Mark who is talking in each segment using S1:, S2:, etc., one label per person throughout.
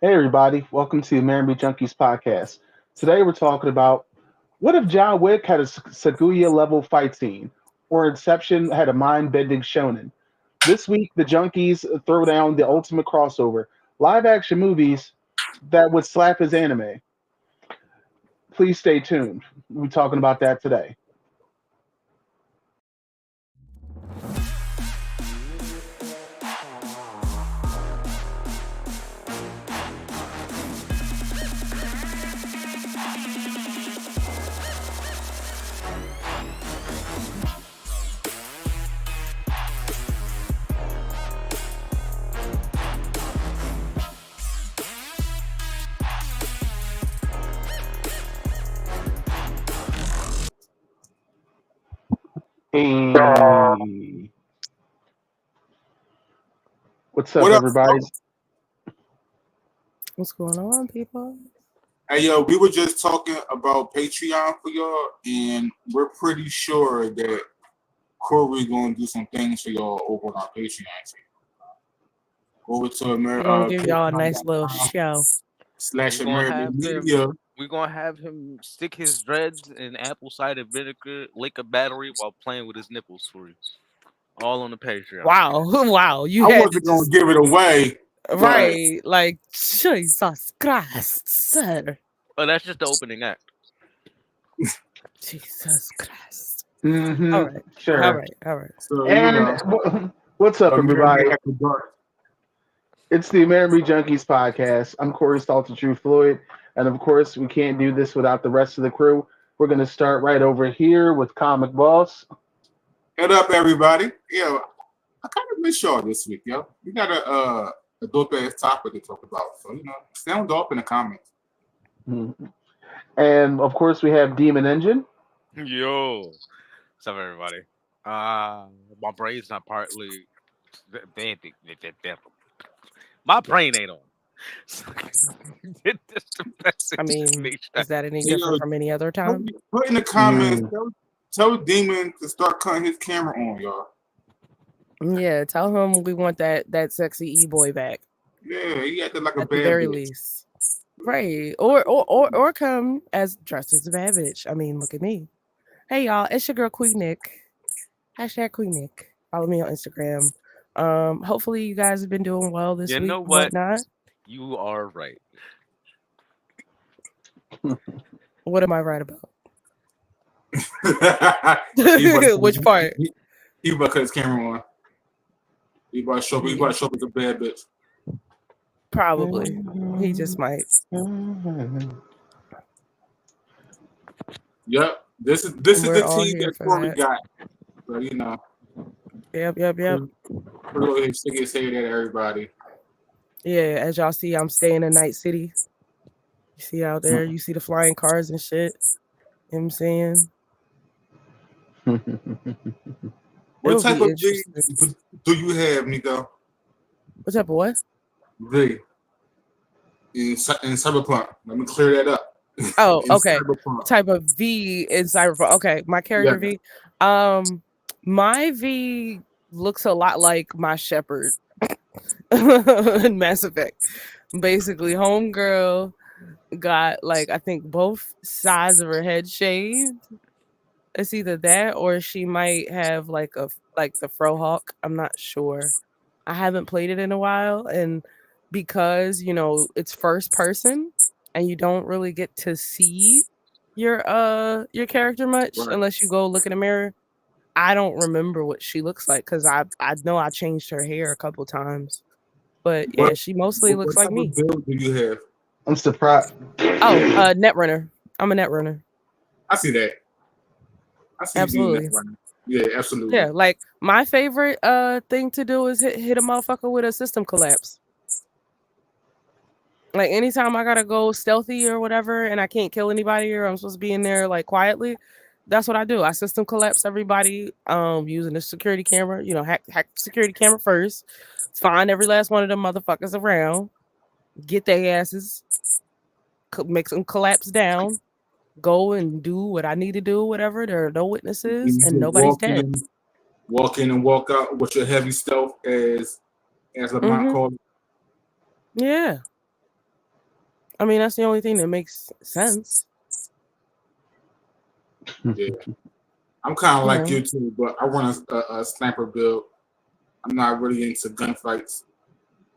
S1: Hey everybody, welcome to the Amerime Junkies podcast. Today we're talking about what if John Wick had a Sakuga level fight scene, or Inception had a mind-bending shonen. This week, the Junkies throw down the ultimate crossover: live-action movies that would slap his anime. Please stay tuned. We're talking about that today. Hey, what's up,
S2: What up?
S1: everybody?
S3: What's going on, people?
S2: Hey, yo, we were just talking about Patreon for y'all, and we're pretty sure that Corey's going to do some things for y'all over on our Patreon. Over to
S3: We're gonna give y'all a nice little
S2: Patreon.com
S3: show.
S2: slash
S4: We're gonna
S2: Amerime
S4: have
S2: Media.
S4: him. We're gonna have him stick his dreads in apple cider vinegar, lick a battery while playing with his nipples for you. All on the Patreon.
S3: Wow, wow, you
S2: I
S3: had to
S2: wasn't going
S3: just
S2: to give it away.
S3: right, like Jesus Christ, sir.
S4: Oh, that's just the opening act.
S3: Jesus Christ.
S1: Mm-hmm.
S3: All right,
S1: Sure.
S3: all right.
S2: So,
S1: And what's up, everybody?
S2: After dark.
S1: It's the Amerime Junkies podcast. I'm Corey Stalter True Floyd. And of course, we can't do this without the rest of the crew. We're going to start right over here with Comic Boss.
S2: Head up, everybody. Yeah, I kind of miss y'all this week, yo. We got a dope ass topic to talk about. So, sound off in the comments.
S1: Mhm. And of course, we have Demon Engine.
S4: Yo, what's up, everybody? My brain's not partly. My brain ain't on.
S3: I mean, is that any different from any other time?
S2: Put in the comments. Tell Demon to start cutting his camera on, y'all.
S3: Yeah, tell him we want that sexy e-boy back
S2: Yeah, he acted like a
S3: at the
S2: bad
S3: very
S2: bitch.
S3: least. Right. Or come as dressed as a bad bitch. I mean, look at me. Hey y'all, it's your girl Queen Nick. Hashtag Queen Nick. Follow me on Instagram. Hopefully you guys have been doing well this
S4: You
S3: week
S4: know
S3: and
S4: what?
S3: whatnot.
S4: You are right.
S3: What am I right about?
S2: He
S3: Which part?
S2: He about to cut his camera on. He about to show up as a bad bitch.
S3: Probably. He just might.
S2: Yep. This is
S3: We're
S2: the
S3: all
S2: team
S3: here
S2: that
S3: for
S2: Corey
S3: that.
S2: got. So
S3: Yep.
S2: we're going to stick his head at everybody.
S3: Yeah, as y'all see, I'm staying in Night City. You see out there, you see the flying cars and shit. You know what I'm saying?
S2: What
S3: It'll
S2: type
S3: be
S2: of V
S3: interesting.
S2: do you have, Nico?
S3: What type of what?
S2: V in Cyberpunk. Let me clear that up.
S3: Oh,
S2: In
S3: okay.
S2: Cyberpunk.
S3: Type of V in Cyberpunk. Okay, my character V. My V looks a lot like my Shepherd in Mass Effect. Basically, homegirl got like I think both sides of her head shaved. It's either that or she might have like the Frohawk. I'm not sure. I haven't played it in a while, and because it's first person and you don't really get to see your character much
S2: Right.
S3: unless you go look in a mirror. I don't remember what she looks like because I know I changed her hair a couple times, but yeah, she mostly looks
S2: What
S3: like
S2: type
S3: me.
S2: of build do you have?
S1: I'm surprised.
S3: Oh, net runner. I'm a net runner.
S2: I see that. I see you doing
S3: Absolutely.
S2: that right now. Yeah, absolutely.
S3: Yeah, like my favorite thing to do is hit a motherfucker with a system collapse. Like anytime I gotta go stealthy or whatever and I can't kill anybody or I'm supposed to be in there like quietly, that's what I do. I system collapse everybody using the security camera, hack the security camera first, find every last one of them motherfuckers around, get their asses, make them collapse down, go and do what I need to do, whatever. There are no witnesses
S2: You
S3: and
S2: just
S3: nobody's dead.
S2: walk in and walk out with your heavy stealth as Lamont
S3: Mm-hmm.
S2: called it.
S3: Yeah. I mean, that's the only thing that makes sense.
S2: Yeah, I'm kind of like
S3: Yeah.
S2: you too, but I want a sniper build. I'm not really into gunfights.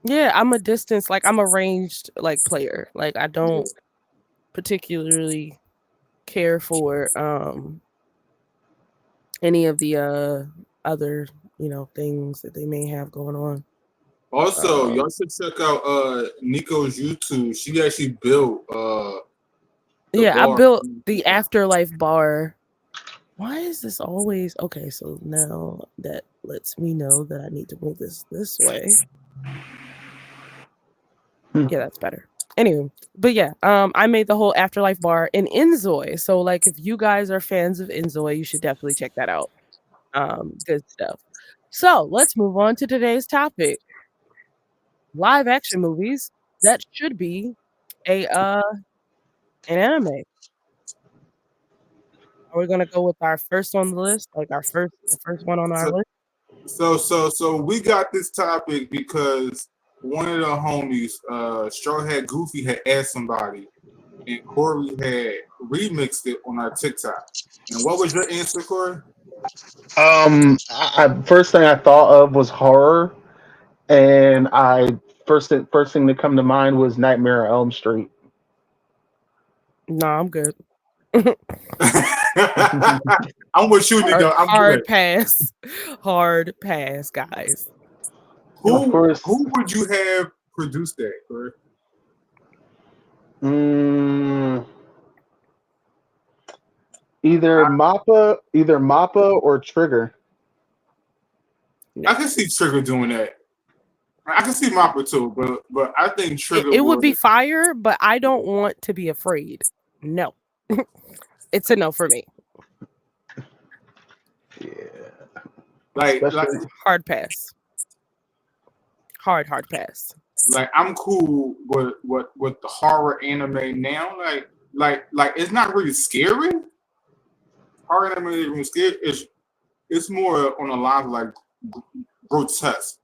S3: Yeah, I'm a distance, like I'm a ranged like player. Like I don't particularly care for any of the other, things that they may have going on.
S2: Also, y'all should check out Nico's YouTube. She actually built the
S3: Yeah, I
S2: bar.
S3: built the Afterlife bar. Why is this always okay? So now that lets me know that I need to move this way. Yeah, that's better. Anyway, but yeah, I made the whole Afterlife bar in Inzoi. So like, if you guys are fans of Inzoi, you should definitely check that out. Good stuff. So let's move on to today's topic: live action movies that should be a an anime. Are we gonna go with our first on the list, like the first one on our list?
S2: So we got this topic because one of the homies, Straw Hat Goofy, had asked somebody, and Corey had remixed it on our TikTok. And what was your answer, Corey?
S1: First thing I thought of was horror, and first thing that come to mind was Nightmare on Elm Street.
S3: No, I'm good.
S2: I'm with you, nigga. I'm
S3: Hard
S2: good.
S3: pass. Hard pass, guys.
S1: Of course.
S2: Who would you have produced that, Corey?
S1: Either Mappa or Trigger.
S2: I can see Trigger doing that. I can see Mappa too, but I think Trigger
S3: It would be fire, but I don't want to be afraid. No. It's a no for me.
S1: Yeah.
S2: Like
S3: hard pass. Hard pass.
S2: Like I'm cool with the horror anime now. Like it's not really scary. Horror anime isn't really scary. It's more on the lines of like grotesque.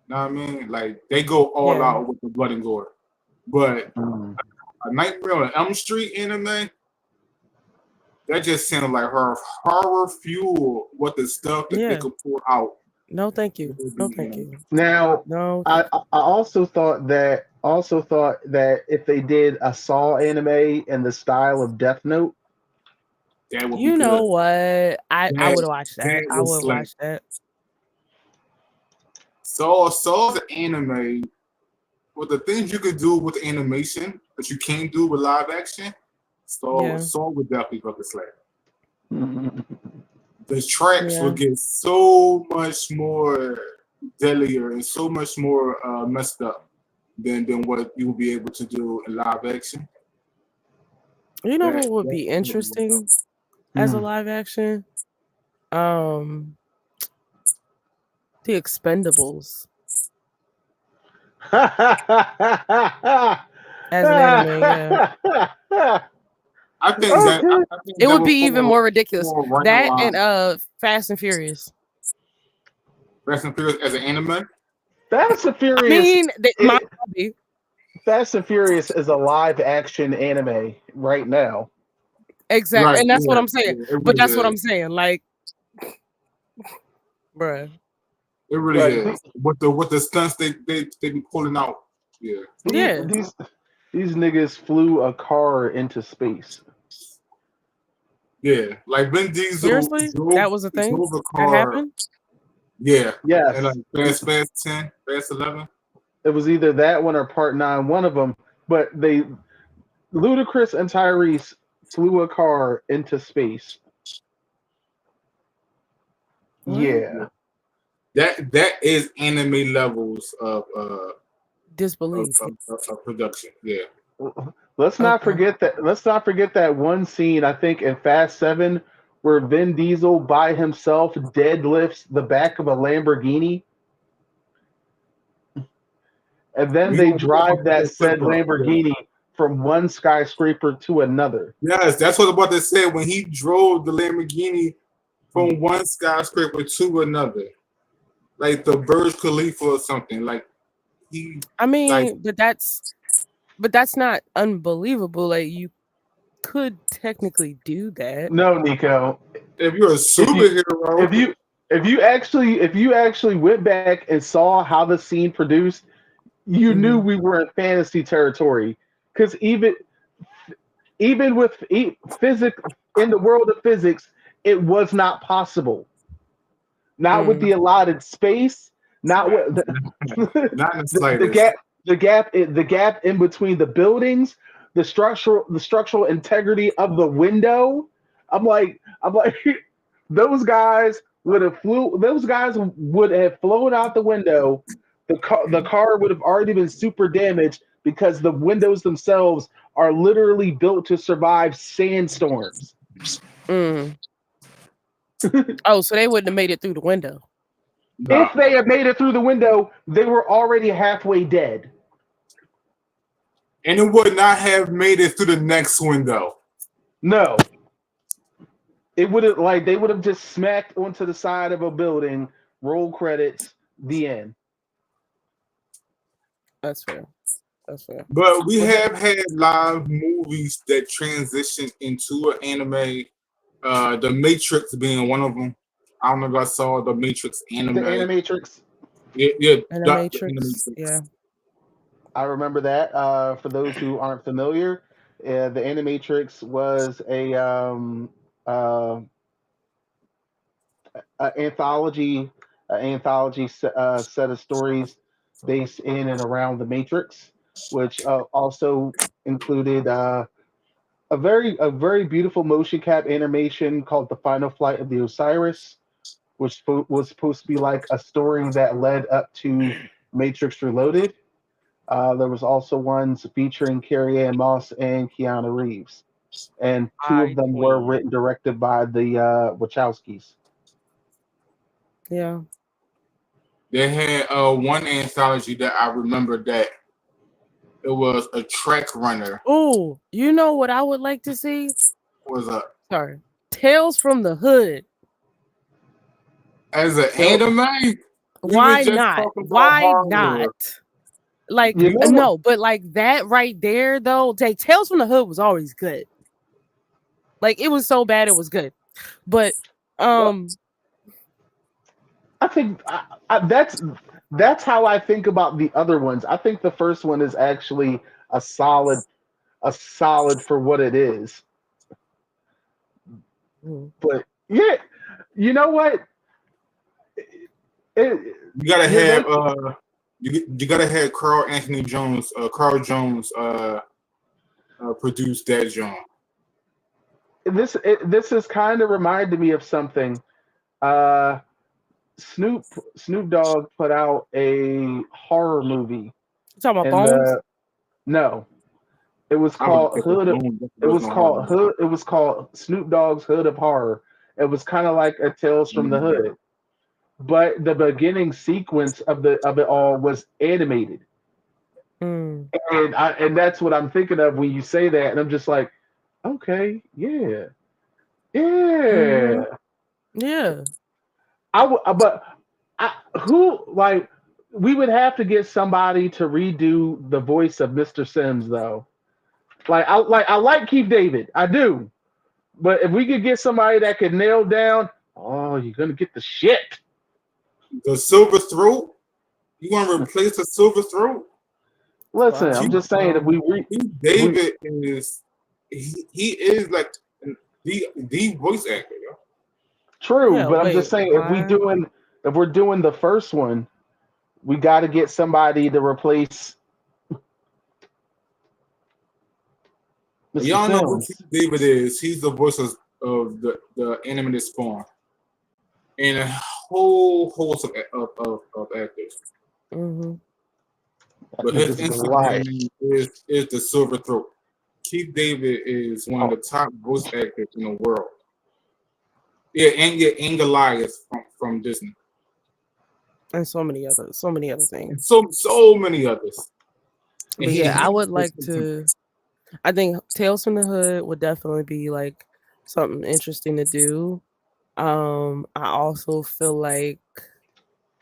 S2: You know what I mean? Like they go all out with the blood and gore. But a Nightmare on Elm Street anime, that just sounded like her horror fuel. What the stuff that they could pull out.
S3: No, thank you. No, thank you.
S1: Now,
S3: no,
S1: I also thought that if they did a Saw anime in the style of Death Note,
S2: that would
S3: you
S2: be
S3: know
S2: good.
S3: what? I would watch that. I would watch that.
S2: Saw's an anime. With the things you could do with animation that you can't do with live action, Saw would definitely fucking slap. The tracks will get so much more deadlier and so much more messed up than what you will be able to do in live action.
S3: You know what would be interesting as a live action? The Expendables. As an anime, yeah.
S2: I think that
S3: it would be even more ridiculous. That and Fast and Furious.
S2: Fast and Furious as an anime?
S1: Fast and Furious.
S3: I mean, my hobby.
S1: Fast and Furious is a live action anime right now.
S3: Exactly, right, and that's what I'm saying. But that's what I'm saying. Like, bruh.
S2: It really is. With the stunts they be pulling out. Yeah.
S3: Yeah.
S1: These niggas flew a car into space.
S2: Yeah, like Vin Diesel.
S3: Seriously, that was a thing. That happened.
S2: Yeah.
S1: Yes.
S2: And like Fast 10, Fast 11.
S1: It was either that one or Part 9, one of them. But Ludacris and Tyrese flew a car into space.
S3: What?
S1: Yeah.
S2: That is anime levels of
S3: disbelief
S2: of production. Yeah.
S1: Let's not forget that one scene, I think, in Fast 7 where Vin Diesel by himself deadlifts the back of a Lamborghini. And then they drive that said Lamborghini from one skyscraper to another.
S2: Yes, that's what I'm about to say. When he drove the Lamborghini from one skyscraper to another, like the Burj Khalifa or something, like he.
S3: I mean, but that's But that's not unbelievable. Like you could technically do that.
S1: No, Nico.
S2: If you're a superhero,
S1: If you actually went back and saw how the scene produced, you knew we were in fantasy territory. Because even with physics in the world of physics, it was not possible. Not with the allotted space. Not with
S2: not in the
S1: the
S2: slightest.
S1: the gap in between the buildings, the structural integrity of the window. I'm like those guys would have flown out the window. The car would have already been super damaged because the windows themselves are literally built to survive sandstorms.
S3: Oh, so they wouldn't have made it through the window.
S2: No.
S1: If they had made it through the window, they were already halfway dead.
S2: And it would not have made it through the next window.
S1: No. It would have they would have just smacked onto the side of a building, roll credits, the end.
S3: That's fair. That's fair.
S2: But we have had live movies that transition into an anime. The Matrix being one of them. I don't know if I saw the Matrix anime.
S1: The Animatrix.
S2: Yeah.
S3: Animatrix. Yeah.
S1: I remember that. For those who aren't familiar, the Animatrix was a anthology set of stories based in and around the Matrix, which also included a very beautiful motion cap animation called The Final Flight of the Osiris, which was supposed to be like a story that led up to Matrix Reloaded. There was also ones featuring Carrie-Anne Moss and Keanu Reeves, and two of them were written directed by the Wachowskis.
S3: Yeah.
S2: They had one anthology that I remember that it was a track runner.
S3: Oh, you know what I would like to see?
S2: What was up?
S3: Sorry. Tales from the Hood.
S2: As an anime?
S3: Why not? Why not? Like, no, but like that right there, though, Tales from the Hood was always good. Like, it was so bad, it was good. But,
S1: I think that's how I think about the other ones. I think the first one is actually a solid for what it is. But yeah, you know what?
S2: You gotta have you gotta have Carl Jones produce that genre.
S1: This is kind of reminded me of something. Snoop Dogg put out a horror movie.
S3: You talking about Bones?
S1: No, it was called Hood. It was called Snoop Dogg's Hood of Horror. It was kind of like a Tales from the Hood, but the beginning sequence of it all was animated, and that's what I'm thinking of when you say that, and I'm just like, okay, yeah. We would have to get somebody to redo the voice of Mr. Sims, though. I like Keith David, I do, but if we could get somebody that could nail down, you're gonna get the shit.
S2: The Silver Throat. You want to replace the Silver Throat?
S1: Listen, I'm just saying if we
S2: David is he is like the voice actor, yo.
S1: True, but I'm just saying if we're doing the first one, we got to get somebody to replace.
S2: Y'all know who David is. He's the voice of the animated Spawn, and a whole host of actors. But his Instagram is the Silver Throat. Keith David is one of the top voice actors in the world. Yeah, and Goliath from Disney.
S3: And so many others. So many other things.
S2: So many others.
S3: But yeah, I would like to. I think Tales from the Hood would definitely be like something interesting to do. I also feel like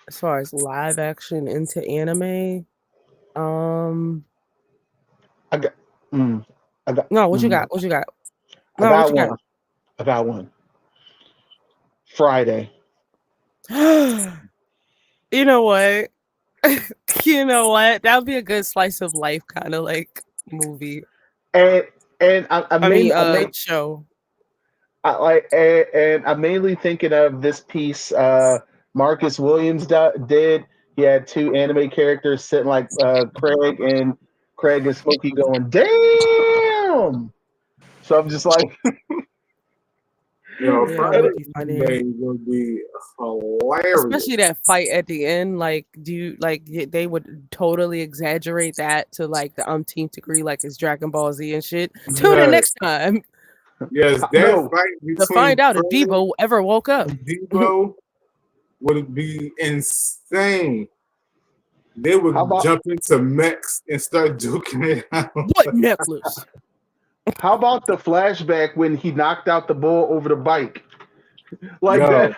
S3: as far as live action into anime,
S1: I I got. Mm, I got.
S3: No, what you got? What you got?
S1: I
S3: No, what
S1: got
S3: you got?
S1: one. I got one. Friday.
S3: You know what? You know what? That would be a good slice of life kind of like movie.
S1: And
S3: Show.
S1: I'm mainly thinking of this piece Marcus Williams did. He had two anime characters sitting like Craig and Smokey going, damn. So I'm just like,
S2: Yo,
S3: Yeah, that
S2: Friday
S3: would be funny.
S2: anime would be hilarious.
S3: Especially that fight at the end, like, they would totally exaggerate that to like the umpteenth degree, like it's Dragon Ball Z and shit. Tune in
S2: Yes,
S3: next time
S2: yes, that
S1: no,
S2: fight
S3: to
S2: between
S3: find out if
S2: Craig
S3: Debo ever woke up.
S2: and Debo would be insane. They would
S1: how about
S2: jump into mechs and start joking it out.
S3: What necklace?
S1: the flashback when he knocked out the bull over the bike? Like
S2: Yo,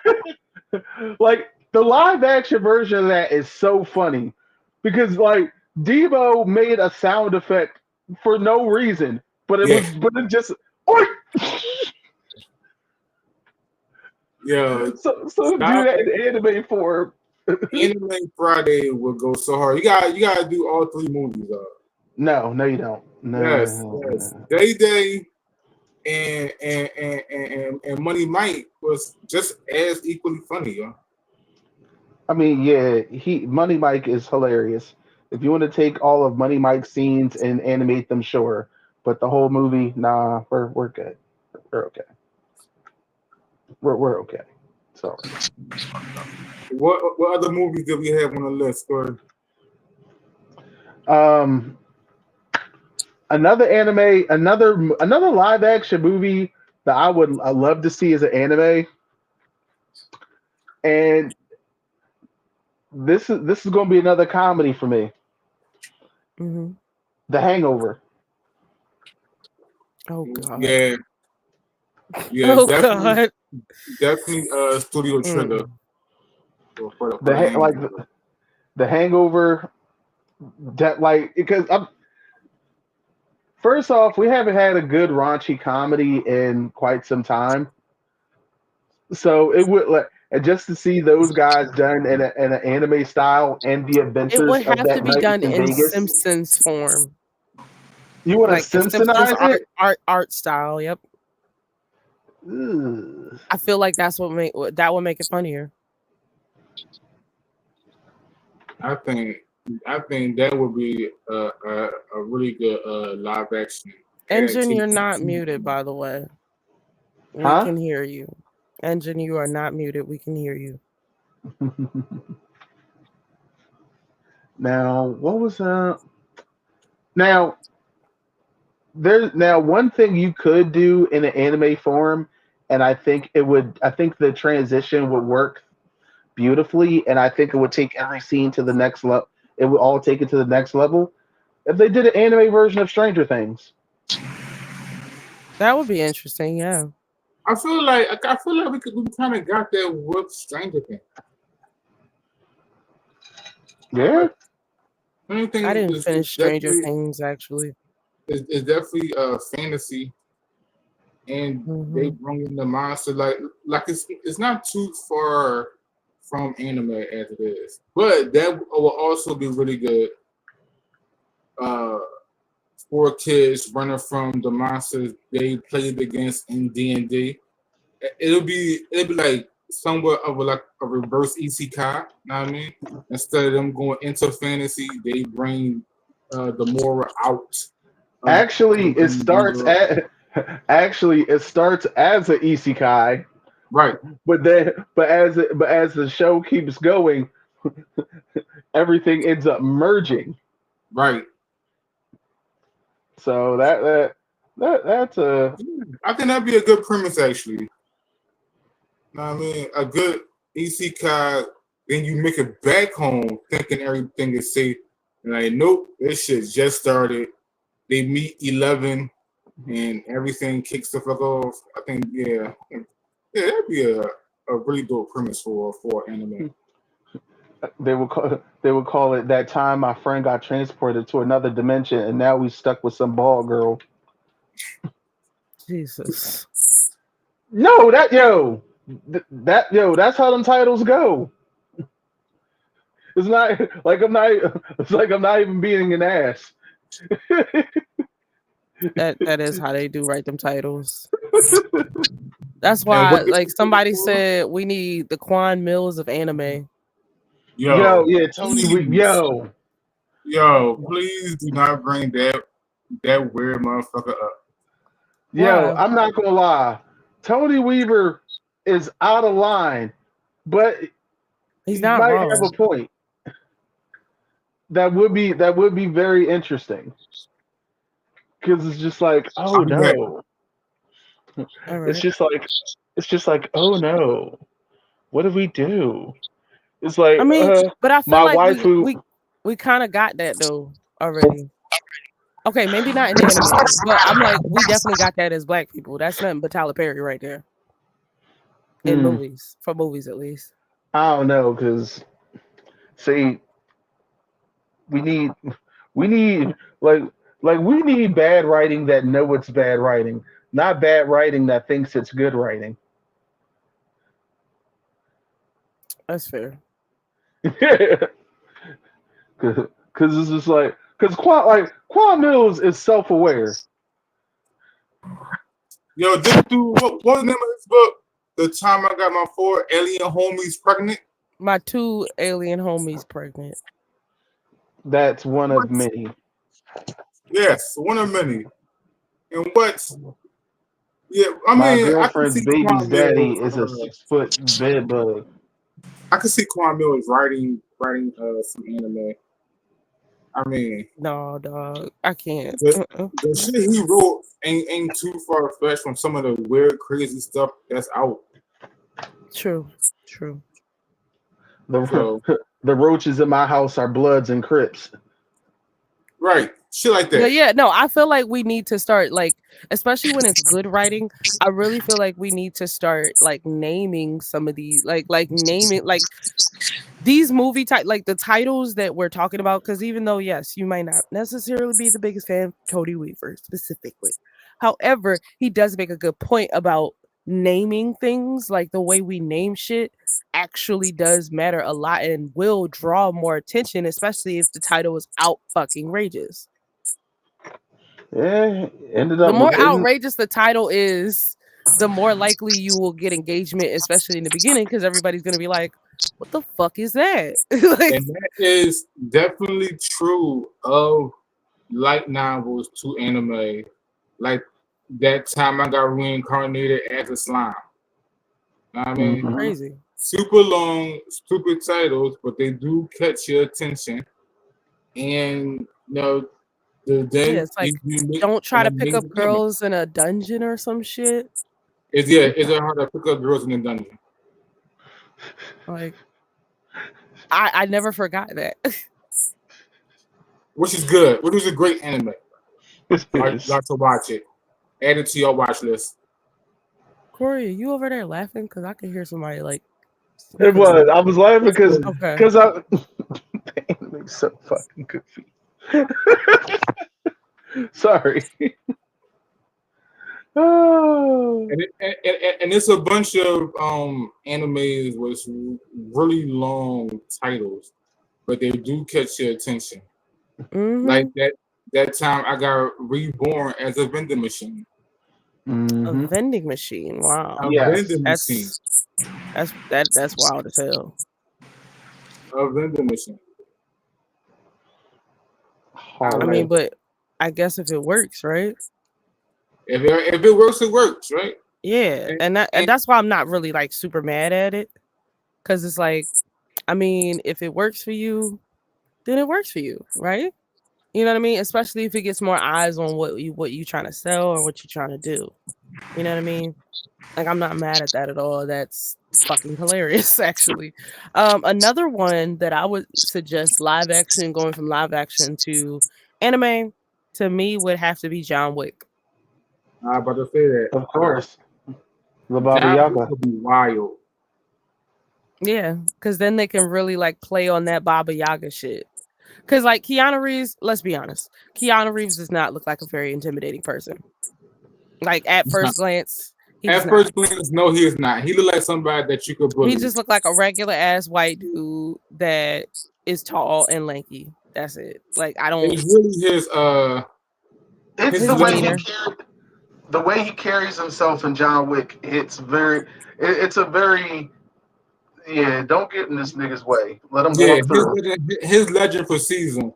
S1: that. Like the live action version of that is so funny because like Debo made a sound effect for no reason, but
S2: yeah,
S1: it just Oi!
S2: yeah.
S1: So do that in anime form.
S2: Anime Friday would go so hard. You gotta do all three movies.
S1: No, you don't.
S2: Yes,
S1: No.
S2: yes. Day Day and Money Mike was just as equally funny, yo.
S1: I mean, yeah, Money Mike is hilarious. If you want to take all of Money Mike's scenes and animate them, sure. But the whole movie, nah, we're good. We're okay. We're okay. Sorry.
S2: What other movies did we have on the list? Or
S1: Um, another live action movie that I love to see as an anime, and this is going to be another comedy for me.
S3: Mm-hmm.
S1: The Hangover.
S3: Oh God.
S2: yeah,
S3: Oh
S2: definitely,
S3: God.
S2: Studio Trigger. For the
S1: Like
S2: Hangover.
S1: the Hangover. That like because first off, we haven't had a good raunchy comedy in quite some time. So it would like and just to see those guys done in an anime style and the
S3: It
S1: adventures
S3: would
S1: of
S3: have to
S1: that
S3: be
S1: night
S3: done
S1: in
S3: in
S1: Vegas.
S3: Simpsons form,
S1: You want to
S3: like the Simpsons
S1: Simpsonize it?
S3: art style. Yep.
S1: Ugh.
S3: I feel like that would make it funnier.
S2: I think that would be a really good live action.
S3: Engine, you're not muted, by the way. We
S1: Huh?
S3: can hear you. Engine, you are not muted. We can hear you.
S1: Now, what was now one thing you could do in an anime form, and I think the transition would work beautifully, and I think it would take every scene to the next level. It would all take it to the next level if they did an anime version of Stranger Things.
S3: That would be interesting. Yeah.
S2: I feel like we kind of got that with Stranger Things.
S1: Yeah.
S2: Anything
S3: I didn't
S2: is
S3: finish Stranger Things actually.
S2: is definitely fantasy, and they bring in the monster like it's not too far from anime as it is, but that will also be really good for kids running from the monsters they played against in D&D. It'll be like somewhat of a reverse isekai. Know what I mean? Instead of them going into fantasy, they bring the moral out.
S1: Actually, it starts as an isekai,
S2: right,
S1: but as the show keeps going, everything ends up merging.
S2: right.
S1: So that's a
S2: I think that'd be a good premise actually. Know what I mean? A good isekai, then you make it back home thinking everything is safe. And like, nope, this shit just started. They meet 11 and everything kicks the fuck off. I think, yeah, that'd be a really dope premise for anime.
S1: They would call it that time my friend got transported to another dimension and now we stuck with some bald girl.
S3: Jesus.
S1: No, that's how them titles go. It's not like I'm not. It's like I'm not even being an ass.
S3: That is how they do write them titles. That's
S2: And
S3: why,
S2: what this
S3: like
S2: is
S3: somebody
S2: for?
S3: said, we need the Quan Mills of anime.
S1: Yo,
S2: Yo,
S1: yeah, Tony.
S2: please, please do not bring that weird motherfucker up.
S1: Yo,
S3: Why?
S1: I'm not gonna lie. Tony Weaver is out of line, but
S3: He's
S1: he
S3: not
S1: might
S3: wrong.
S1: have a point. That would be very interesting because it's just like, oh
S2: I'll be back.
S1: no,
S3: All
S1: it's
S3: right.
S1: just like, oh no, what do we do? It's like,
S3: I mean, but I feel
S1: my
S3: like
S1: wife who,
S3: we kind of got that though already. Okay, maybe not in anime, but I'm like, we definitely got that as Black people. That's nothing but Tyler Perry right there in movies, for movies at least.
S1: I don't know, because see, we need we need like we need bad writing that know it's bad writing, not bad writing that thinks it's good writing.
S3: That's fair.
S1: Because it's just like, because Quan Mills is self-aware.
S2: Yo, this dude, what was the name of this book? The time I got my 4 alien homies pregnant.
S3: My 2 alien homies pregnant.
S1: That's one of many.
S2: Yes, one of many. And what? Yeah, I
S1: My
S2: mean, I can
S1: girlfriend's
S2: see
S1: baby's
S2: Quan
S1: daddy
S2: Mills.
S1: is a 6 foot bed bug.
S2: I can see Quan Mills writing some anime. I mean,
S3: No, dog, I can't.
S2: the shit he wrote ain't too far fetched from some of the weird, crazy stuff that's out.
S3: True.
S1: The
S2: So
S1: the roaches in my house are Bloods and Crips.
S2: right, shit like that.
S3: But yeah, no, I feel like we need to start, like, especially when it's good writing. I really feel like we need to start like naming some of these, like naming like these movie like the titles that we're talking about. Because even though yes, you might not necessarily be the biggest fan of Cody Weaver specifically, however, he does make a good point about naming things. Like the way we name shit actually does matter a lot and will draw more attention, especially if the title is out fucking rageous.
S1: Yeah, ended
S3: The
S1: up
S3: more
S1: getting.
S3: outrageous the title is, the more likely you will get engagement, especially in the beginning, because everybody's gonna be like, "What the fuck is that?" Like,
S2: And that is definitely true of light novels to anime. Like that time I got reincarnated as a slime. I mean,
S1: Mhm.
S3: crazy.
S2: super long, stupid titles, but they do catch your attention. And
S3: Yeah,
S2: then
S3: it's like,
S2: you make
S3: don't try
S2: an
S3: to pick up
S2: amazing anime.
S3: girls in a dungeon or some shit.
S2: Is it hard to pick up girls in the dungeon?
S3: Like, I never forgot that.
S2: Which is good. Which is a great anime.
S1: It
S2: Like
S1: is.
S2: to watch it. Add it to your watch list.
S3: Corey, are you over there laughing? Because I can hear somebody like.
S1: It was. I was laughing because
S3: Okay.
S1: I. The anime's so fucking goofy. Sorry. Oh.
S2: And it's a bunch of animes with really long titles, but they do catch your attention.
S3: Mm-hmm.
S2: Like that time I got reborn as a vending machine.
S1: Mm-hmm.
S3: A vending machine. Wow.
S2: A
S1: Yes.
S2: vending machine.
S3: That's wild as hell.
S2: A vending machine.
S1: Hard.
S3: I mean, but I guess if it works, right?
S2: If it works, it works, right?
S3: Yeah, and that's why I'm not really like super mad at it, because it's like, I mean, if it works for you, then it works for you, right? You know what I mean? Especially if it gets more eyes on what you trying to sell or what you're trying to do. You know what I mean? Like, I'm not mad at that at all. That's fucking hilarious, actually. Another one that I would suggest live action, going from live action to anime, to me would have to be John Wick.
S2: I was about to say that.
S1: Of course. The Baba
S2: That
S1: Yaga.
S2: would be wild.
S3: Yeah, because then they can really like play on that Baba Yaga shit. Because like Keanu Reeves, let's be honest, Keanu Reeves does not look like a very intimidating person. Like at
S2: He's not.
S3: first glance, he does
S2: At
S3: not.
S2: first glance, no, he is not. He look like somebody that you could
S3: He
S2: bully.
S3: just looked like a regular ass white dude that is tall and lanky. That's it. Like I don't
S2: It's really
S1: It's
S2: his
S3: his
S1: the way he
S3: demeanor.
S1: carried, the way he carries himself in John Wick. It's a very yeah. Don't get in this nigga's way. Let him
S2: yeah,
S1: walk through.
S2: his legend precedes him.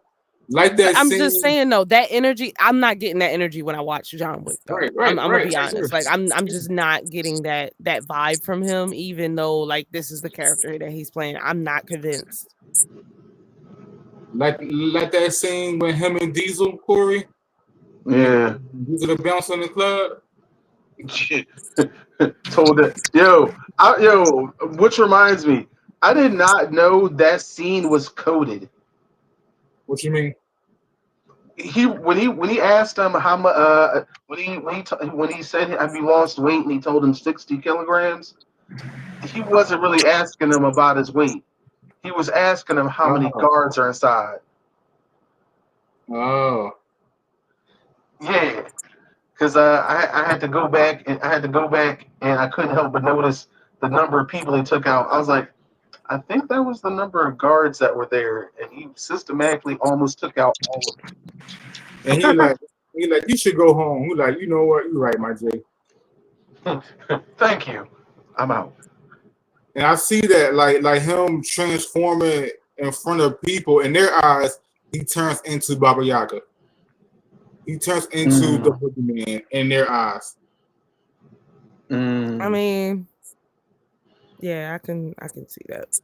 S2: Like
S3: But
S2: that
S3: I'm just
S2: scene.
S3: saying though, that energy, I'm not getting that energy when I watch John Wick though. I'm gonna be honest. Like I'm just not getting that vibe from him, even though like this is the character that he's playing. I'm not convinced.
S2: Like that scene when him and Diesel, Corey, when
S1: Yeah.
S2: Diesel the bounce in the club.
S1: Told it, yo, which reminds me, I did not know that scene was coded.
S2: What you mean?
S1: When he asked him how much when he said have you lost weight and he told him 60 kilograms, he wasn't really asking him about his weight. He was asking him how many
S2: Oh,
S1: guards are inside.
S2: oh,
S1: Yeah, because I had to go back and I couldn't help but notice the number of people he took out. I was like, I think that was the number of guards that were there, and he systematically almost took out all of them.
S2: and he like you should go home. He like you know what you right, my J.
S1: Thank you. I'm out.
S2: And I see that like him transforming in front of people in their eyes, he turns into Baba Yaga. He turns into the boogeyman in their eyes.
S3: I mean, yeah, I can see that.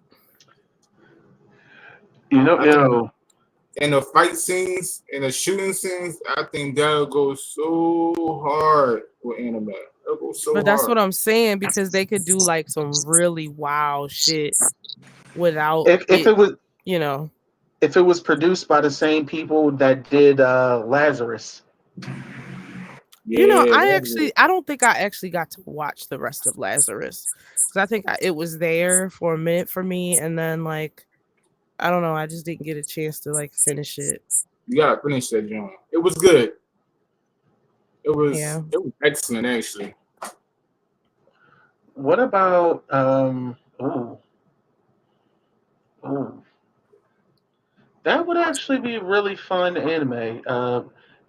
S2: And the fight scenes and the shooting scenes, I think that'll go so hard with anime. It'll go so
S3: But that's
S2: hard.
S3: what I'm saying, because they could do like some really wild shit without
S1: If
S3: it,
S1: it was
S3: you know.
S1: if it was produced by the same people that did Lazarus.
S2: Yeah,
S3: I don't think I actually got to watch the rest of Lazarus, because I think it was there for a minute for me, and then like I don't know, I just didn't get a chance to like finish it.
S2: you gotta finish that joint. It was good. It was
S3: Yeah.
S2: excellent actually.
S1: What about that would actually be a really fun anime.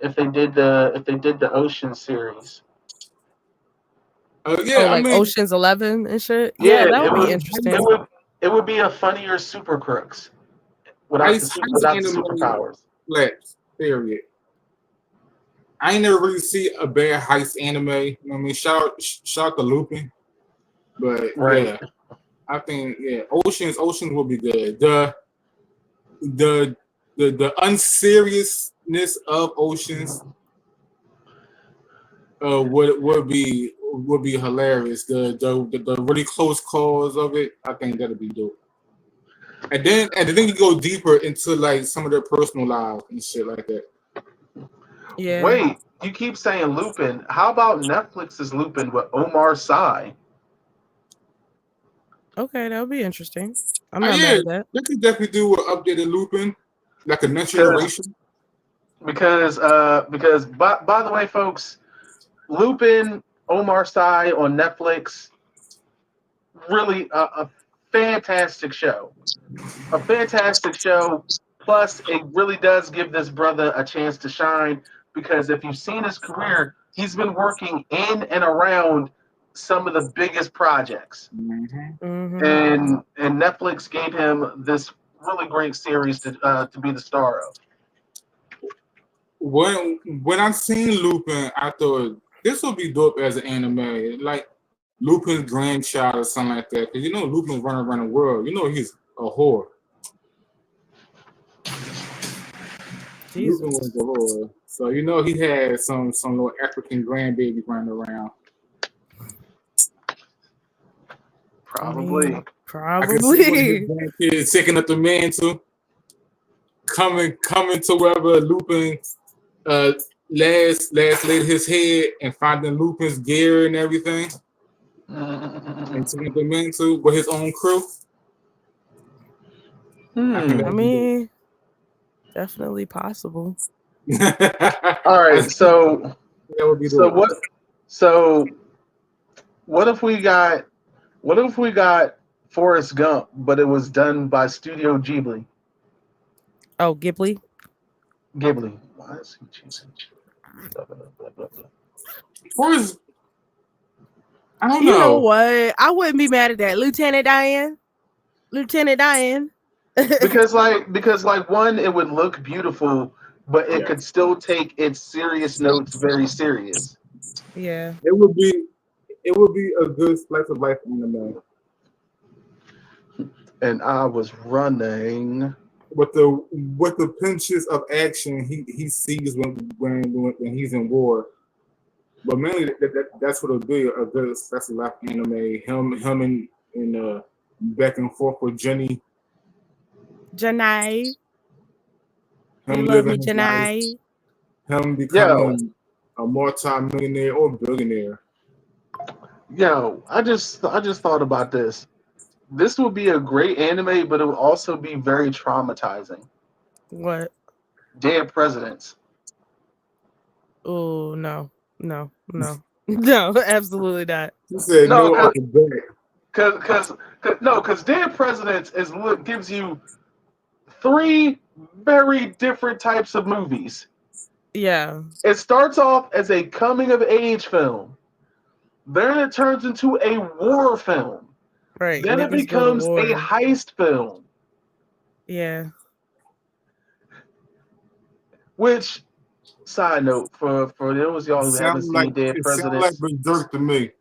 S1: If they did the Ocean series.
S2: Yeah, I
S3: like
S2: mean,
S3: Ocean's 11 and shit.
S1: Yeah,
S3: Yeah, that would be
S1: it
S3: interesting.
S1: would be a funnier Super Crooks
S2: ice
S1: without the
S2: anime
S1: superpowers.
S2: flex, period. I ain't never really see a bad heist anime. You know what I mean? Shout out to Lupin. But
S1: Right.
S2: yeah, I think Oceans will be good. The unseriousness of Oceans would be hilarious. The really close calls of it, I think that'll be dope. And then you go deeper into like some of their personal lives and shit like that.
S3: Yeah.
S1: Wait, you keep saying Lupin. How about Netflix's Lupin with Omar Sy?
S3: Okay, that would be interesting. I'm not mad at that.
S2: They could definitely do an updated Lupin, like a next generation.
S1: Because by the way, folks, Lupin, Omar Sy on Netflix, really a fantastic show. A fantastic show. Plus, it really does give this brother a chance to shine, because if you've seen his career, he's been working in and around some of the biggest projects.
S3: Mm-hmm.
S1: And Netflix gave him this really great series to be the star of.
S2: When I seen Lupin, I thought this would be dope as an anime, like Lupin's grandchild or something like that. Because Lupin's running around the world. He's a whore.
S3: Jesus.
S2: Lupin was a whore, so he had some little African grandbaby running around.
S1: Probably.
S2: I can see one of his grandkids taking up the mantle, coming to wherever Lupin last laid his head and finding Lupin's gear and everything, and taking the mantle with his own crew.
S3: I mean, definitely possible.
S1: All right, so
S2: that would be the
S1: so
S2: one.
S1: what? So what if we got Forrest Gump, but it was done by Studio Ghibli?
S3: Oh, Ghibli.
S1: Ghibli. Why is he choosing? Blah, blah, blah, blah, blah.
S2: Forrest, I don't
S3: You know
S2: know.
S3: what? I wouldn't be mad at that, Lieutenant Diane. Lieutenant Diane.
S1: Because one, it would look beautiful, but it could still take its serious notes very serious.
S3: Yeah.
S2: It would be a good slice of life anime.
S1: And I was running.
S2: With the pinches of action he sees when he's in war. But mainly that's what it'll be, a good slice of life anime. Him and back and forth with Jenny.
S3: Janai.
S2: Him
S3: You love me,
S2: living his life.
S3: Janai.
S2: Him becoming a multi-millionaire or billionaire.
S1: Yo, I just thought about this. This would be a great anime, but it would also be very traumatizing.
S3: What?
S1: Dead Presidents.
S3: Oh no. No. Absolutely not.
S2: He said
S1: No,
S2: no off the bat.
S1: because Dead Presidents gives you three very different types of movies.
S3: Yeah.
S1: It starts off as a coming of age film. Then it turns into a war film.
S3: Right.
S1: Then it
S3: Niggas go to
S1: becomes a
S3: war.
S1: heist film.
S3: Yeah.
S1: Which, side note, for those of y'all who haven't seen Dead
S2: It sounds like
S1: Presidents,
S2: Berserk to me.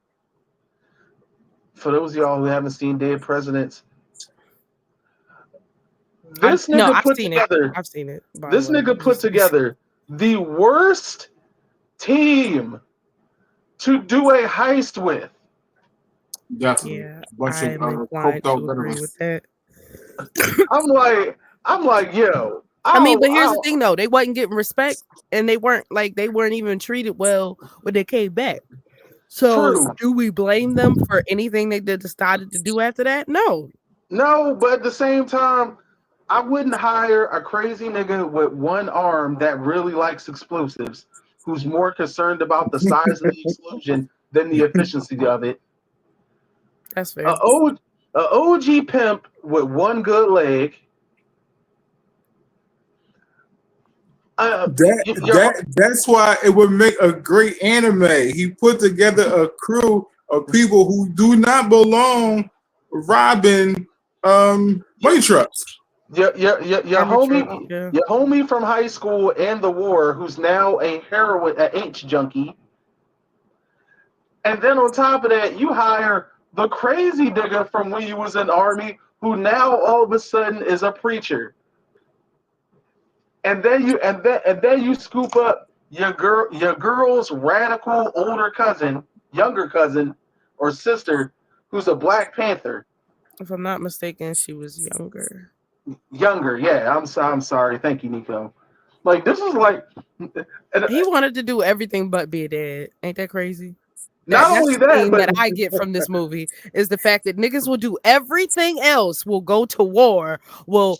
S1: for those of y'all who haven't seen Dead Presidents, this
S3: No,
S1: nigga
S3: I've
S1: put
S3: seen
S1: together.
S3: it. I've seen it. By
S1: This
S3: the way.
S1: nigga put together the worst team to do a heist with.
S2: Definitely.
S3: Yeah,
S2: Bunch of
S3: I'm inclined
S2: coked out
S3: to agree with
S2: veterans.
S3: that.
S1: I'm like, yo.
S3: I mean, but here's the thing though, they wasn't getting respect and they weren't even treated well when they came back. So
S1: True.
S3: do we blame them for anything they decided to do after that? No.
S1: No, but at the same time, I wouldn't hire a crazy nigga with one arm that really likes explosives, who's more concerned about the size of the explosion than the efficiency of it.
S3: That's fair.
S1: A OG pimp with one good leg.
S2: That's why it would make a great anime. He put together a crew of people who do not belong robbing money trucks.
S1: Your homie from high school and the war, who's now a H junkie. And then on top of that, you hire the crazy nigga from when you was in the army, who now all of a sudden is a preacher. And then you scoop up your girl's radical younger cousin or sister, who's a Black Panther.
S3: If I'm not mistaken, she was younger.
S1: Younger, yeah. I'm sorry. Thank you, Nico. Like, this is like,
S3: he wanted to do everything but be dead. Ain't that crazy?
S1: Not only that, but
S3: that I get from this movie is the fact that niggas will do everything else. Will go to war. Will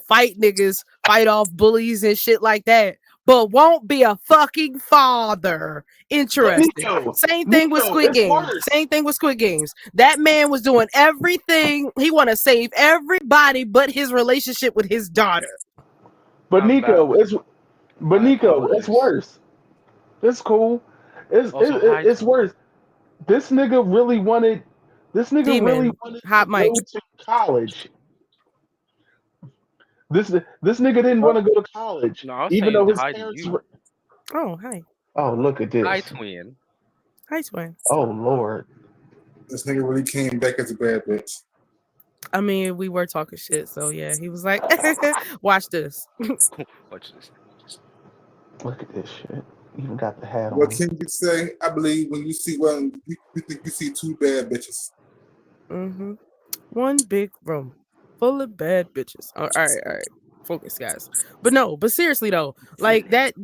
S3: fight niggas, fight off bullies and shit like that. But won't be a fucking father. Interesting. Same thing with Squid Games. Same thing with Squid Games. That man was doing everything. He want to save everybody but his relationship with his daughter.
S1: But Nico, it's worse. It's cool. It's worse. This nigga really wanted.
S3: Hot mic.
S1: Go to college. This nigga didn't want to go to college,
S4: no,
S1: even though his parents.
S3: Oh, hi.
S1: Oh, look at this.
S4: Hi, twin.
S3: Hi, twin.
S1: Oh, Lord.
S2: This nigga really came back as a bad bitch.
S3: I mean, we were talking shit, so yeah, he was like, "Watch this."
S4: Watch this.
S1: Look at this shit. Even got the hat on.
S2: What can you say? I believe when you see one, you think you see two bad bitches.
S3: Mm-hmm. One big room full of bad bitches. All right. Focus, guys. But seriously though, like that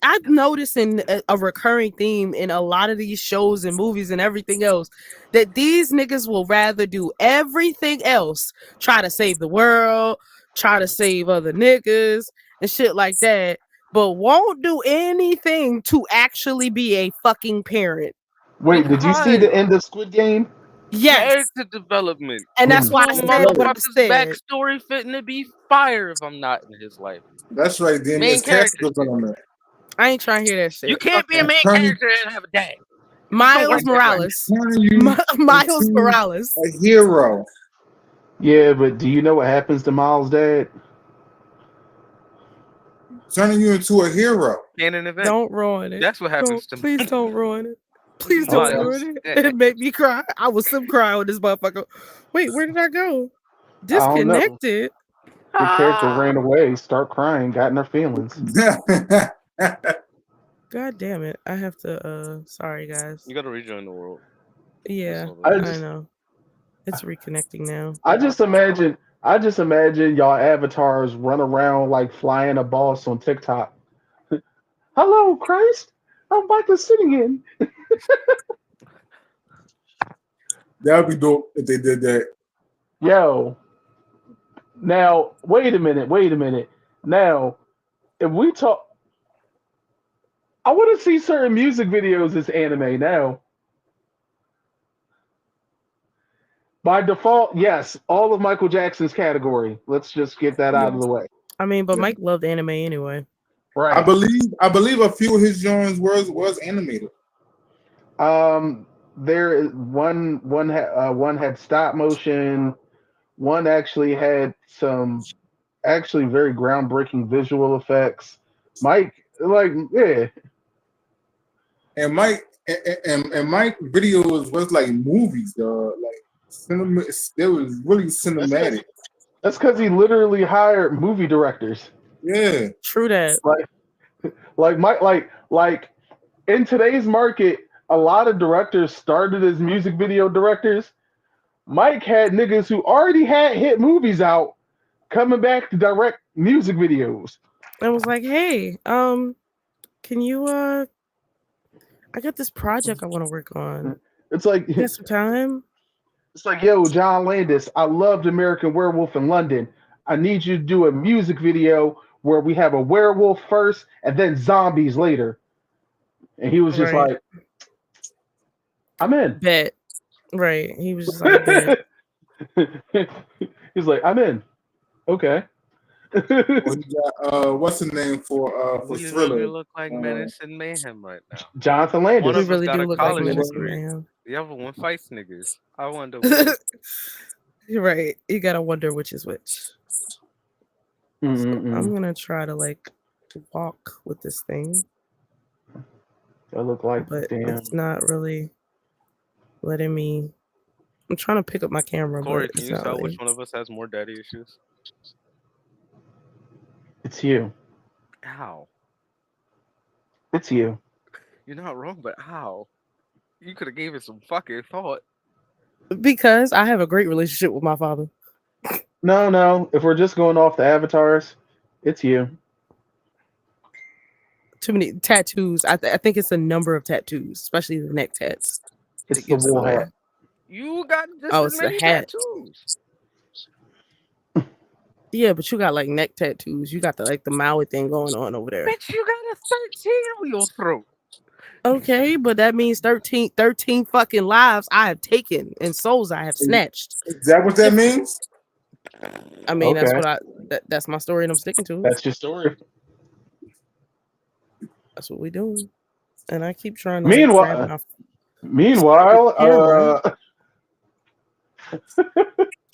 S3: I've noticed in a recurring theme in a lot of these shows and movies and everything else, that these niggas will rather do everything else, try to save the world, try to save other niggas and shit like that, but won't do anything to actually be a fucking parent.
S1: Wait, did you see the end of Squid Game?
S3: Yes.
S4: Character development.
S3: And that's why I
S4: This
S3: said what I
S4: motherfucker's
S3: said.
S4: backstory fitting to be fire if I'm not in his life.
S2: That's right. Then
S4: Main
S2: there's character development.
S3: I ain't trying to hear that shit.
S4: You can't be a main character and have a dad.
S3: Miles Morales. Miles Morales.
S2: A hero.
S1: Yeah, but do you know what happens to Miles' dad?
S2: Turning you into a hero.
S4: Canon event.
S3: Don't ruin it.
S4: That's what happens to me.
S3: Please don't ruin it. Please don't ruin it. It made me cry. I was some crying with this motherfucker. Wait, where did I go? Disconnected.
S1: Your character ran away, start crying, got in her feelings.
S3: God damn it. I have to sorry guys.
S4: You gotta rejoin the world.
S3: Yeah, I know. It's reconnecting now.
S1: I just imagine y'all avatars run around like flying a boss on TikTok. Hello, Christ. I'm back to sitting in.
S2: That would be dope if they did that.
S1: Yo. Now, wait a minute. Now, if we talk, I want to see certain music videos as anime now. By default, yes, all of Michael Jackson's category. Let's just get that out of the way.
S3: I mean, but Mike loved anime anyway.
S1: Right.
S2: I believe a few of his genres was animated.
S1: There one had stop motion. One actually had some actually very groundbreaking visual effects. Mike, like, yeah.
S2: And Mike videos was like movies, dog. Like cinema, it was really cinematic.
S1: That's because he literally hired movie directors.
S2: Yeah.
S3: True that.
S1: Like Mike, like in today's market, a lot of directors started as music video directors. Mike had niggas who already had hit movies out coming back to direct music videos.
S3: I was like, hey, can you I got this project I want to work on.
S1: It's like,
S3: you got some time?
S1: It's like, yo, John Landis, I loved American Werewolf in London. I need you to do a music video where we have a werewolf first and then zombies later. And he was just like, I'm in.
S3: Bet. Right. He was just like, bet.
S1: He's like, I'm in. Okay.
S2: What's the name for
S4: we
S2: Thriller?
S4: really look like Menace and Mayhem right now.
S1: Jonathan Landis.
S4: One of
S3: really
S4: us got
S3: do
S4: a
S3: look like
S4: college
S3: Menace and
S4: degree.
S3: Mayhem.
S4: The other one fights niggas. I wonder.
S3: You're right. You gotta wonder which is which. So I'm gonna try to like walk with this thing.
S1: I look like,
S3: but
S1: damn.
S3: It's not really letting me. I'm trying to pick up my camera.
S4: Corey,
S3: but
S4: can you tell which one of us has more daddy issues?
S1: It's you.
S4: How?
S1: It's you.
S4: You're not wrong, but how? You could have gave it some fucking thought.
S3: Because I have a great relationship with my father.
S1: No. If we're just going off the avatars, it's you.
S3: Too many tattoos. I think it's a number of tattoos, especially the neck tats.
S1: It's the wool hat.
S4: You got just as many tattoos.
S3: Yeah, but you got like neck tattoos. You got the Maui thing going on over there.
S4: Bitch, you got a 13 on your throat.
S3: Okay, but that means 13 fucking lives I have taken and souls I have snatched.
S2: Is that what that means?
S3: I mean, that's what that's my story and I'm sticking to it.
S1: That's your story.
S3: That's what we do. And I keep trying to
S1: Meanwhile,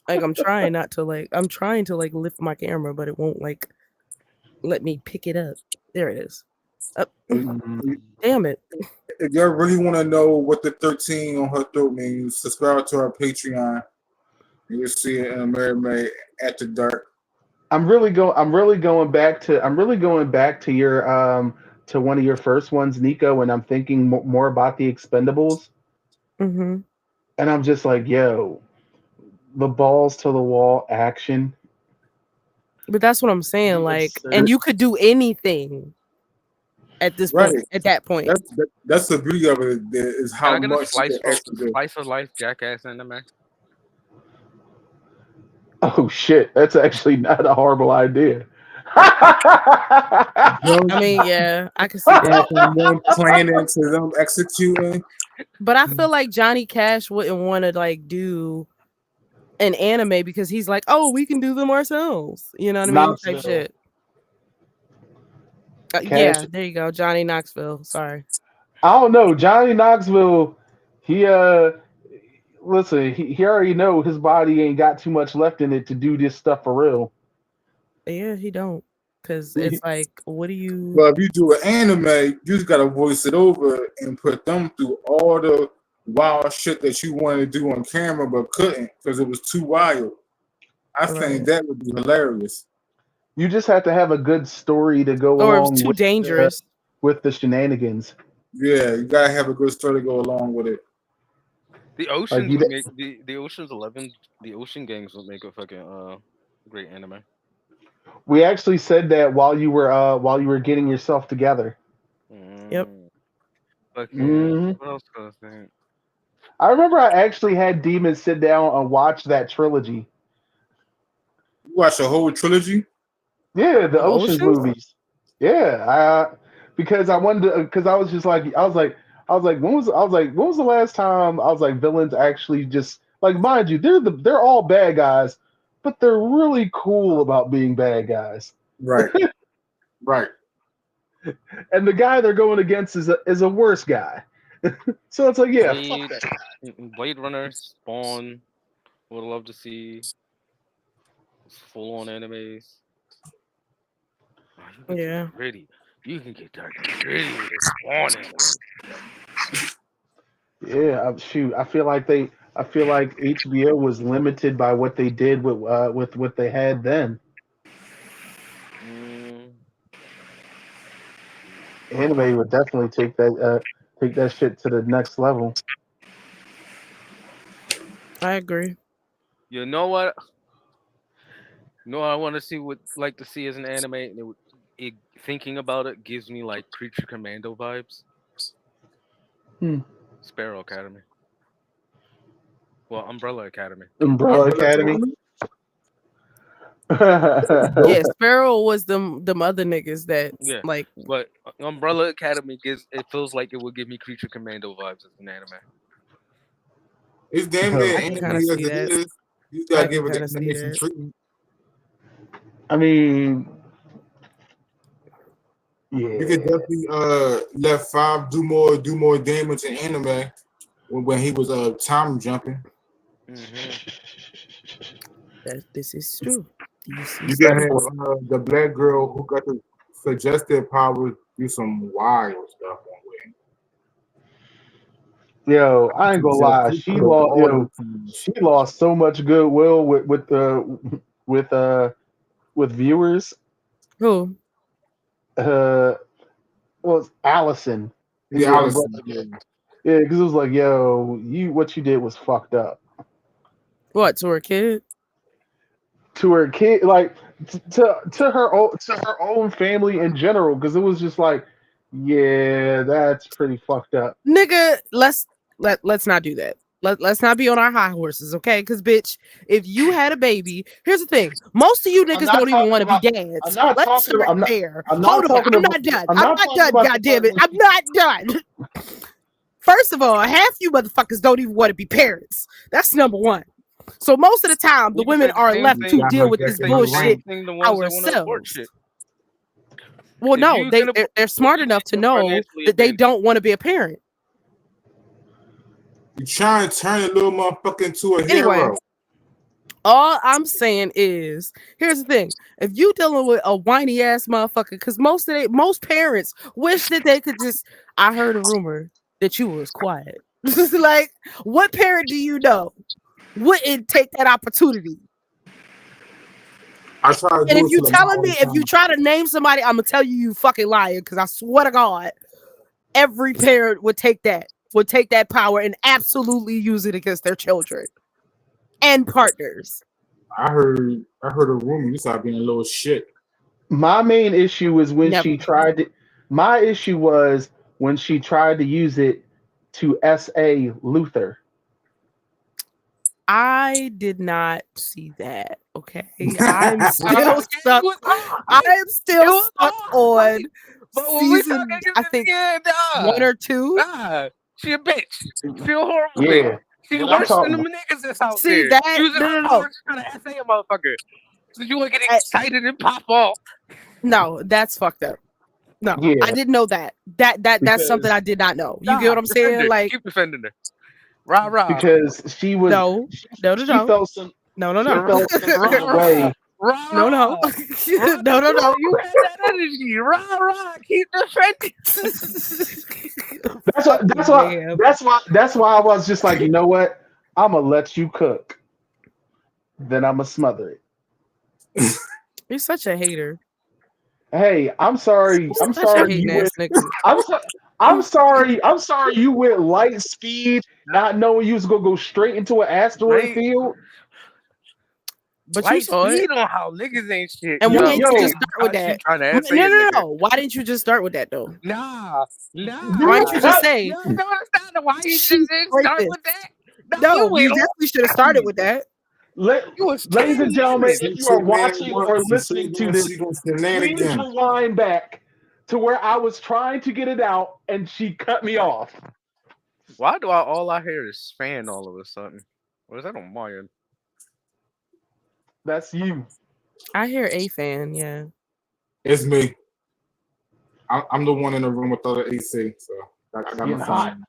S3: like I'm trying to lift my camera, but it won't like let me pick it up. There it is. Damn it.
S2: If y'all really want to know what the 13 on her throat means, subscribe to our Patreon. You'll see it in Amerime at the dark.
S1: I'm really going back to your to one of your first ones, Nico, and I'm thinking more about the Expendables.
S3: Mm-hmm.
S1: And I'm just like, yo, the balls to the wall action.
S3: But that's what I'm saying. Like, and you could do anything at this point. At that point,
S2: that's the beauty of it. Is how
S4: Can I get a
S2: much you can actually do.
S4: slice of life jackass anime?
S1: Oh shit, that's actually not a horrible idea.
S3: I mean, yeah, I can see that.
S2: From them planning to them executing.
S3: But I feel like Johnny Cash wouldn't want to like do an anime because he's like, oh, we can do them ourselves. You know what I mean? Type
S1: Knoxville.
S3: shit.
S1: Cash.
S3: Yeah, there you go, Johnny Knoxville. Sorry.
S1: I don't know, Johnny Knoxville. He listen. He already know his body ain't got too much left in it to do this stuff for real.
S3: Yeah, he don't. Because it's like, what do you?
S2: Well, if you do an anime, you just gotta voice it over and put them through all the wild shit that you wanted to do on camera but couldn't because it was too wild. I think that would be hilarious.
S1: You just have to have a good story to go
S3: Or it
S1: along
S3: was too
S1: with
S3: dangerous.
S1: with the shenanigans.
S2: Yeah, you gotta have a good story to go along with it.
S4: The Oceans would make the Ocean's 11, the Ocean Gangs would make a fucking great anime.
S1: We actually said that while you were getting yourself together.
S3: Yep.
S4: Okay. What else was I saying?
S1: I remember I actually had Demons sit down and watch that trilogy.
S2: You watch the whole trilogy?
S1: Yeah, the Ocean's movies. Yeah, because I wanted to, because I was just like, when was the last time I was like villains actually just like, mind you, they're all bad guys, but they're really cool about being bad guys.
S2: Right. Right.
S1: And the guy they're going against is a worse guy. So it's like, yeah, fuck that guy.
S4: Blade Runner, Spawn, would love to see full on animes.
S3: Yeah.
S4: Pretty. You can get that pretty with Spawn anime.
S1: Yeah, shoot. I feel like HBO was limited by what they did with what they had then. Anime would definitely take that shit to the next level.
S3: I agree.
S4: You know what? You know what I want to see? Would like to see as an anime. Thinking about it gives me like Creature Commando vibes. Sparrow Academy. Well, Umbrella Academy.
S1: Umbrella Academy.
S3: Yeah, Sparrow was them other niggas that like.
S4: But Umbrella Academy feels like it would give me Creature Commando vibes as an anime.
S2: It's damn near
S3: anime as it is.
S2: You gotta give it the treatment.
S1: I mean, yeah.
S2: You could definitely let Five do more damage in anime when he was time jumping.
S3: This is true.
S2: You got the black girl who got the suggested powers do some wild stuff on way.
S1: Yo, I ain't gonna lie. She lost so much goodwill with viewers.
S3: Who?
S1: Well, Allison.
S2: Yeah, Allison.
S1: Yeah, because it was like, yo, what you did was fucked up.
S3: What, to her kid?
S1: To her kid, like to her own family in general, because it was just like, yeah, that's pretty fucked up.
S3: Nigga, let's not do that. Let's not be on our high horses, okay? Because, bitch, if you had a baby, here's the thing. Most of you niggas don't even want to be dads. Let's start there. Hold on, I'm not done. I'm not done, goddammit. I'm not done. First of all, half you motherfuckers don't even want to be parents. That's number one. So most of the time, the women are left to deal with this bullshit ourselves. Well, no, they're smart enough to know that they don't want to be a parent.
S2: You trying to turn a little motherfucker into a hero.
S3: All I'm saying is, here's the thing: if you dealing with a whiny ass motherfucker, because most parents wish that they could just. I heard a rumor that you was quiet. Like, what parent do you know wouldn't take that opportunity?
S2: I try to.
S3: And if you telling me, if you try to name somebody, I'm gonna tell you fucking lying, because I swear to God, every parent would take that power and absolutely use it against their children and partners.
S2: I heard a rumor you started being a little shit.
S1: My main issue is when
S3: Never.
S1: she tried to. My issue was when she tried to use it to SA Luther.
S3: I did not see that. Okay, I'm still stuck. I am still stuck on
S4: But when we
S3: season.
S4: talking,
S3: I think
S4: nah,
S3: 1 or 2.
S4: nah, she a bitch. She a horrible
S1: Yeah,
S4: bitch. She's
S1: what I'm
S4: worse than
S1: talking
S4: the
S1: about.
S4: niggas that's out
S3: See
S4: there.
S3: that?
S4: Using
S3: No,
S4: her
S3: no, no.
S4: powers to try to essay a motherfucker. So you would get excited and pop off.
S3: No, that's fucked up. No,
S1: Yeah,
S3: I didn't know that. That's
S1: Because-
S3: something I did not know. You get
S4: Nah,
S3: what I'm
S4: defend
S3: saying?
S4: her.
S3: Like,
S4: Keep defending her. Rah rah.
S1: because she was.
S3: no, no, no,
S1: She
S3: no,
S1: felt some.
S3: no, no,
S1: She
S3: no,
S1: felt some
S4: Rah
S1: kind of
S4: rah.
S1: way.
S4: Rah
S3: no, no,
S4: rah.
S3: no, no, no.
S4: You had that energy. Rah rah. Keep defending.
S1: That's what. That's why.
S3: Damn.
S1: That's why I was just like, you know what? I'm gonna let you cook. Then I'm gonna smother it.
S3: You're such a hater.
S1: Hey, I'm sorry. I'm
S3: Such a
S1: sorry.
S3: hating
S1: You went.
S3: ass nigga.
S1: I'm sorry. I'm sorry. You went light speed, not knowing you was gonna go straight into an asteroid
S4: Right.
S1: field.
S3: But
S4: Light
S3: you saw it.
S4: speed on how niggas ain't shit.
S3: And why
S1: Yo,
S3: didn't you just start with
S4: She
S3: that?
S4: trying to
S3: No,
S4: essay
S3: no,
S4: a
S3: no,
S4: nigga.
S3: no. Why didn't you just start with that though?
S4: Nah.
S3: Why didn't you just say?
S4: No, that's not why you
S3: She
S4: just didn't start
S3: rapist.
S4: with that.
S3: No,
S4: you
S3: you
S4: went on.
S3: definitely should have started with that.
S4: You was
S1: Ladies and gentlemen, if you are watching or
S2: She
S1: listening to this, please
S2: Shenanigans.
S1: rewind back to where I was trying to get it out and she cut me off.
S4: Why do all I hear is fan all of a sudden? What is that on my end?
S1: That's you.
S3: I hear a fan, yeah.
S2: It's me. I'm the one in the room with all the AC, so I got
S1: Getting
S2: my
S1: hot.
S2: phone.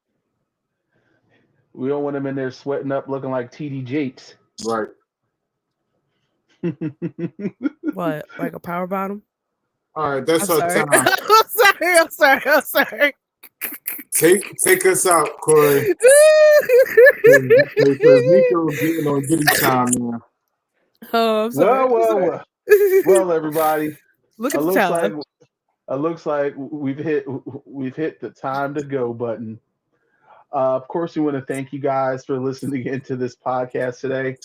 S1: We don't want them in there sweating up looking like TD Jakes.
S2: Right.
S3: What? Like a power bottom?
S2: All right, that's
S3: I'm
S2: our
S3: sorry.
S2: time.
S3: I'm sorry.
S2: Take us out, Corey. Because Nico's getting on giddy time now.
S3: Oh, I'm sorry.
S1: Well, everybody.
S3: Look at the time.
S1: It looks like we've hit the time to go button. Of course, we want to thank you guys for listening into this podcast today.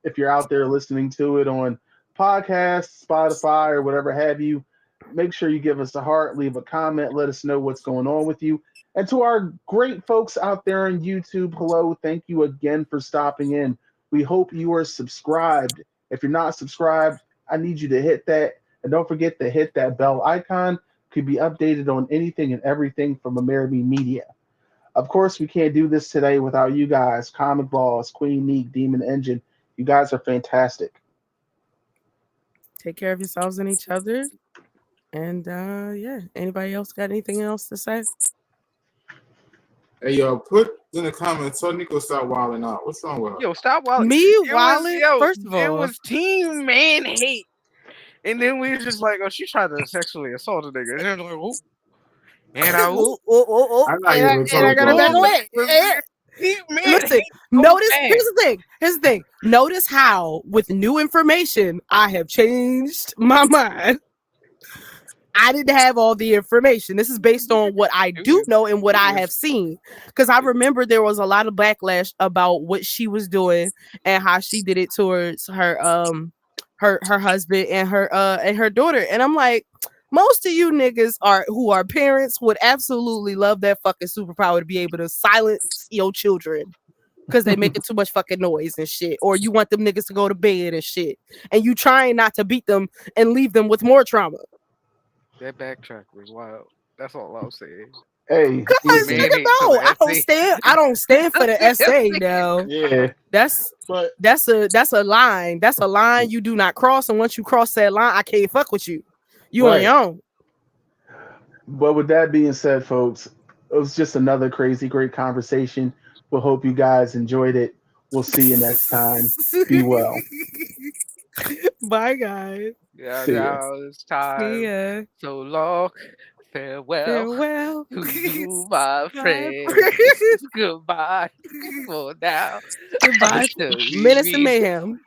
S1: If you're out there listening to it on podcasts, Spotify, or whatever have you, make sure you give us a heart, leave a comment, let us know what's going on with you. And to our great folks out there on YouTube, hello, thank you again for stopping in. We hope you are subscribed. If you're not subscribed, I need you to hit that. And don't forget to hit that bell icon. Could be updated on anything and everything from Amerime Media. Of course, we can't do this today without you guys. Comic Balls, Queen Neek, Demon Engine. You guys are fantastic.
S3: Take care of yourselves and each other. And yeah, anybody else got anything else to say?
S2: Hey, yo, put in the comments, tell Nico stop wilding out. What's wrong with her?
S4: Yo, stop wilding.
S3: Me wilding? First of
S4: it
S3: all,
S4: was team man hate. And then we was just like, oh, she tried to sexually assault a nigga. And then like, oh. And I,
S2: I'm not even
S3: and I gotta back away. Listen, notice. Here's the thing. Notice how, with new information, I have changed my mind. I didn't have all the information. This is based on what I do know and what I have seen. Because I remember there was a lot of backlash about what she was doing and how she did it towards her her husband and her daughter. And I'm like, most of you niggas who are parents would absolutely love that fucking superpower to be able to silence your children because they making too much fucking noise and shit. Or you want them niggas to go to bed and shit. And you trying not to beat them and leave them with more trauma.
S4: That backtrack was wild. That's all I'll say.
S1: Hey,
S3: Because
S4: Man,
S3: nigga, no, I don't stand for the essay now.
S1: yeah,
S3: That's a line. That's a line you do not cross. And once you cross that line, I can't fuck with you. You on your own.
S1: But with that being said, folks, it was just another crazy, great conversation. We'll hope you guys enjoyed it. We'll see you next time. Be well.
S3: Bye, guys.
S4: Yeah,
S1: See ya.
S4: now it's time.
S3: Yeah.
S4: So long. Farewell.
S3: Farewell.
S4: To you, my friend. Goodbye for now.
S3: Goodbye. Menace and Mayhem.